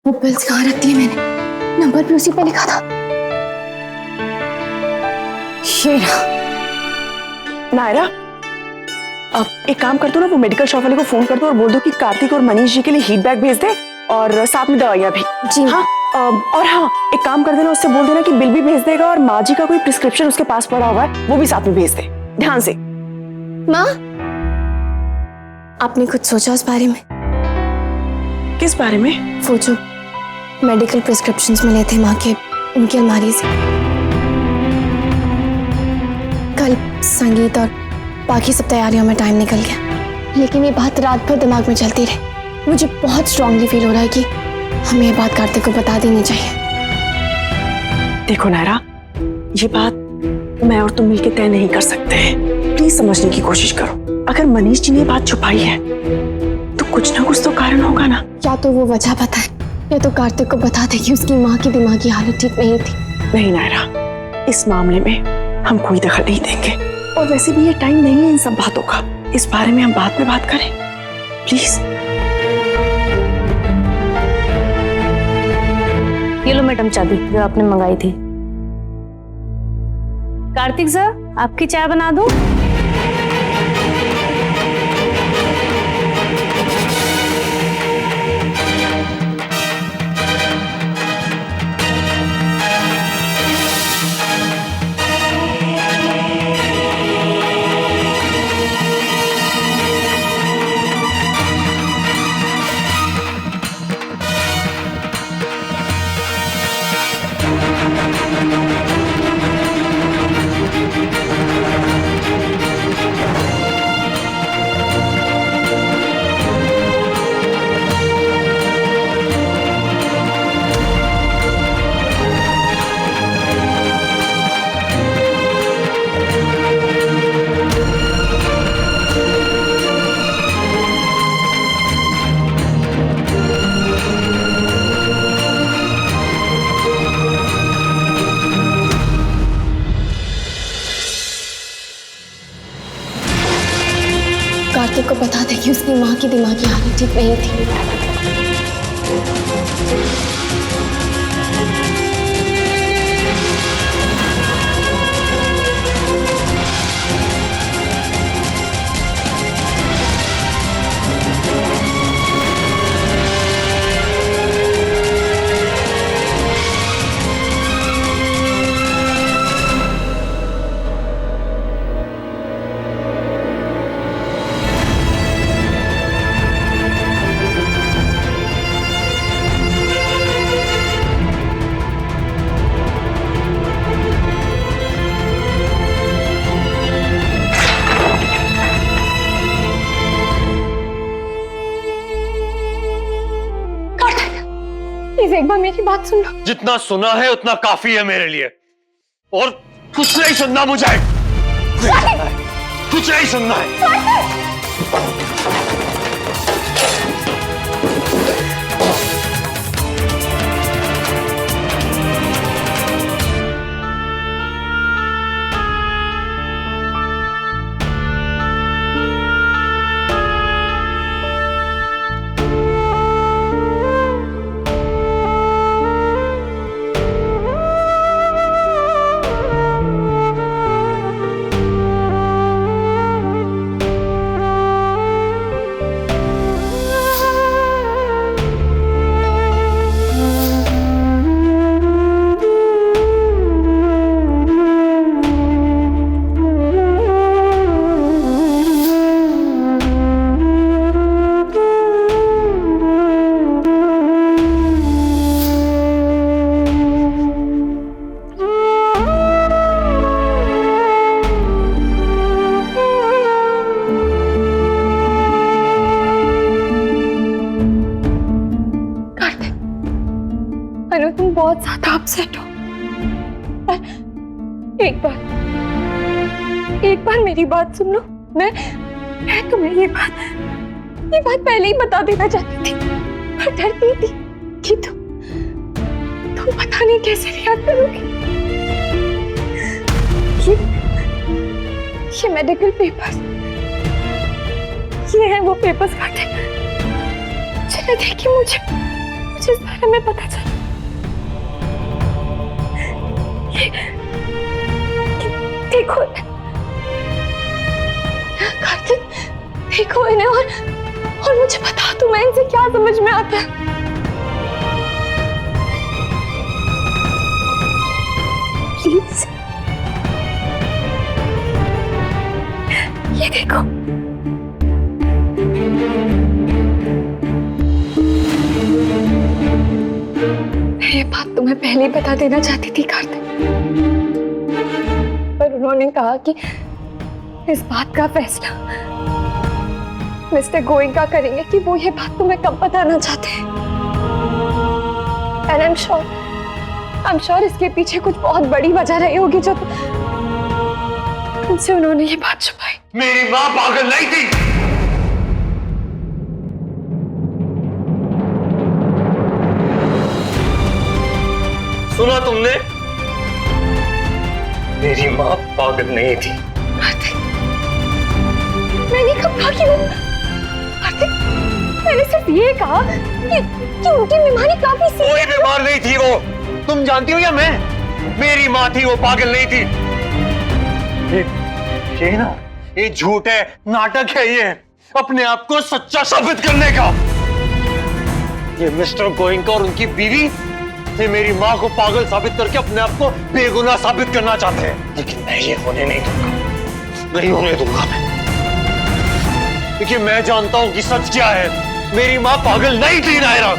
वो पिल्स कहाँ रख दिए मैंने? नंबर भी उसी पे लिखा था। ये रहा। नायरा, अब एक काम कर दो ना, वो मेडिकल शॉप वाले को फोन कर दो और बोल दो कि कार्तिक और मनीष जी के लिए हीट बैग भेज दे और साथ में दवाइयाँ भी। जी हाँ। और हाँ, एक काम कर देना, उससे बोल देना कि बिल भी भेज देगा और माँ जी का कोई प्रिस्क्रिप्शन उसके पास पड़ा हुआ है वो भी साथ में भेज दे, ध्यान से। माँ, आपने कुछ सोचा उस बारे में? किस बारे में? वो जो मेडिकल प्रिस्क्रिप्शंस मिले थे माँ के उनकी अलमारी से। कल संगीत और बाकी सब तैयारियों में टाइम निकल गया, लेकिन ये बात रात भर दिमाग में चलती रही। मुझे बहुत स्ट्रांगली फील हो रहा है कि हमें ये बात कार्तिक को बता देनी चाहिए। देखो नायरा, ये बात मैं और तुम मिलके तय नहीं कर सकते हैं। प्लीज समझने की कोशिश करो। अगर मनीष जी ने ये बात छुपाई है तो कुछ ना कुछ तो कारण होगा ना। या तो वो वजह बताए या तो कार्तिक को बता दे कि उसकी माँ की दिमागी हालत ठीक नहीं थी। नहीं नायरा, इस मामले में हम कोई दखल नहीं देंगे और वैसे भी ये टाइम नहीं है इन सब बातों का। इस बारे में हम बाद में बात करें, प्लीज। ये लो मैडम चाबी जो आपने मंगाई थी। कार्तिक सर, आपकी चाय बना दूं? कार्तिक को बता दे कि उसकी माँ की दिमागी हालत ठीक नहीं थी। प्लीज एक बार मेरी बात सुन लो। जितना सुना है उतना काफी है मेरे लिए, और कुछ नहीं सुनना मुझे। कुछ नहीं सुनना है। तुम बहुत ज्यादा अपसेट हो, पर एक बार मेरी बात सुन लो। मैं तुम्हें ये बात पहले ही बता देना चाहती थी, पर डरती थी कि तुम पता नहीं कैसे रिएक्ट करोगे। ये मेडिकल पेपर्स, ये है वो पेपर्स काटे जिन्हें देखिए मुझे कुछ इस बारे में पता चला। देखो कार्तिक, देखो इन्हें और मुझे बता दो मैं इनसे क्या समझ में आता है। प्लीज ये देखो। मैं ये बात तुम्हें पहले ही बता देना चाहती थी कार्तिक, पर उन्होंने कहा कि इस बात का फैसला मिस्टर गोइंका करेंगे कि वो ये बात तुम्हें कब बताना चाहते हैं। एंड आई एम श्योर इसके पीछे कुछ बहुत बड़ी वजह रही होगी जो तुमसे उन्होंने ये बात छुपाई। मेरी माँ पागल नहीं थी। सुना तुमने? मेरी माँ पागल नहीं थी। मैंने कब कहा कि वो कार्तिक, मैंने सिर्फ ये कहा कि उनकी बीमारी काफी सी। कोई बीमार नहीं थी वो, तुम जानती हो या मैं? मेरी माँ थी, वो पागल नहीं थी। ये ना, ये झूठ है, नाटक है, ये अपने आप को सच्चा साबित करने का। ये मिस्टर गोइंका और उनकी बीवी ये मेरी माँ को पागल साबित करके अपने आप को बेगुनाह साबित करना चाहते हैं, लेकिन मैं ये होने नहीं दूंगा, नहीं होने दूंगा मैं। क्योंकि मैं जानता हूं कि सच क्या है। मेरी माँ पागल नहीं थी नायरा।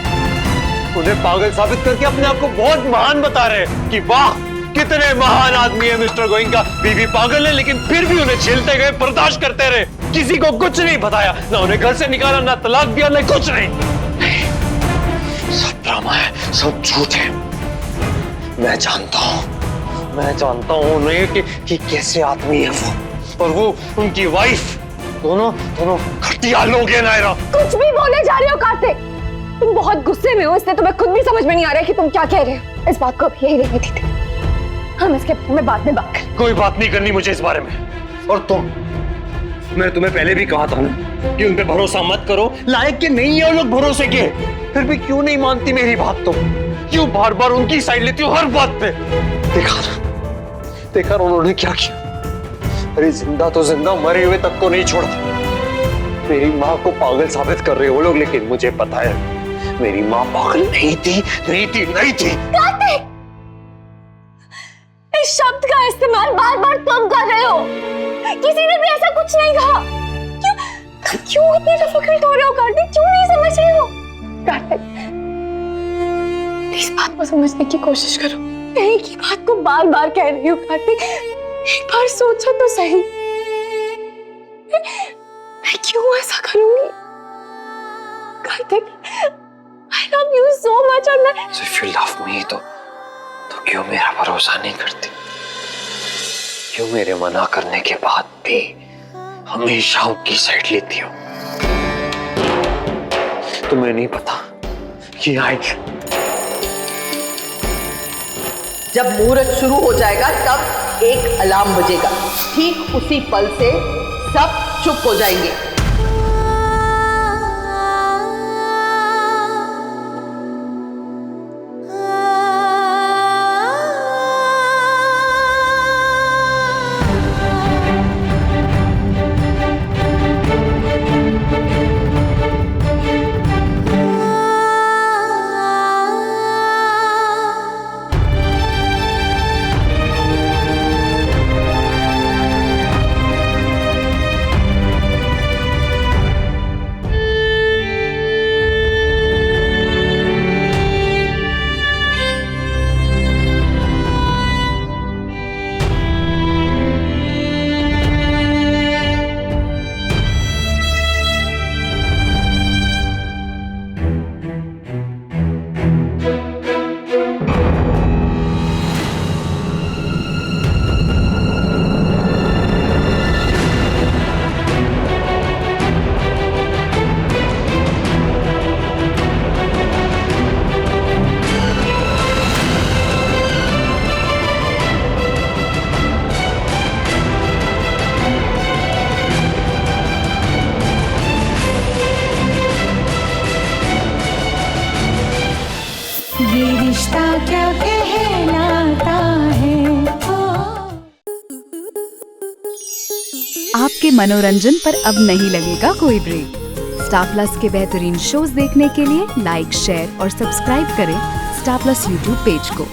उन्हें पागल साबित करके अपने आप को बहुत महान बता रहे हैं कि वाह कितने महान आदमी है मिस्टर गोइंका। बीवी पागल है लेकिन फिर भी उन्हें झेलते गए, बर्दाश्त करते रहे, किसी को कुछ नहीं बताया, ना उन्हें घर से निकाला, ना तलाक दिया, ना कुछ नहीं। सब ड्रामा है, सब झूठ है। मैं जानता हूं उन्हें कि कैसे आदमी है वो, और वो उनकी वाइफ, दोनों घटिया लोग हैं नायरा। कुछ भी बोले जा रहे हो कार्तिक, तुम बहुत गुस्से में हो, इसलिए तुम्हें खुद भी समझ में नहीं आ रहा है कि तुम क्या कह रहे हो। इस बात को अभी यही रहने दीजिए, हम इसके बारे में बाद में बात करें। कोई बात नहीं करनी मुझे इस बारे में। और मैं तुम्हें पहले भी कहा था ना कि उन पे भरोसा मत करो, लायक के नहीं है वो लोग भरोसे के। फिर भी क्यों नहीं मानती मेरी बात तुम? क्यों बार बार उनकी साइड लेती हो हर बात पे? देखा उन्होंने क्या किया। अरे जिंदा तो जिंदा, मरे हुए तक को नहीं छोड़ा। मेरी माँ को पागल साबित कर रहे हो लोग, लेकिन मुझे पता है मेरी माँ पागल नहीं थी। कार्तिक, इस शब्द का इस्तेमाल बार बार तुम कर रहे हो। किसी ने भी ऐसा कुछ नहीं कहा। क्यों इतने डिफिकल्ट हो रहे हो कार्तिक? क्यों नहीं समझ रहे हो? कार्तिक, इस बात को समझने की कोशिश करो। मैं एक ही बात को बार बार कह रही हूँ कार्तिक, एक बार सोचो तो सही। मैं क्यों ऐसा करूंगी? Kartik, I love you so much और मैं। So if you love me तो क्यों मेरा भरोसा नहीं करती? क्यों मेरे मना करने के बाद भी हमेशा उनकी साइड लेती हो? तुम्हें नहीं पता कि आज जब मुहूर्त शुरू हो जाएगा तब एक अलार्म बजेगा, ठीक उसी पल से सब चुप हो जाएंगे। ये रिश्ता क्या कहलाता है। आपके मनोरंजन पर अब नहीं लगेगा कोई ब्रेक। स्टार प्लस के बेहतरीन शोज देखने के लिए लाइक, शेयर और सब्सक्राइब करें स्टार प्लस यूट्यूब पेज को।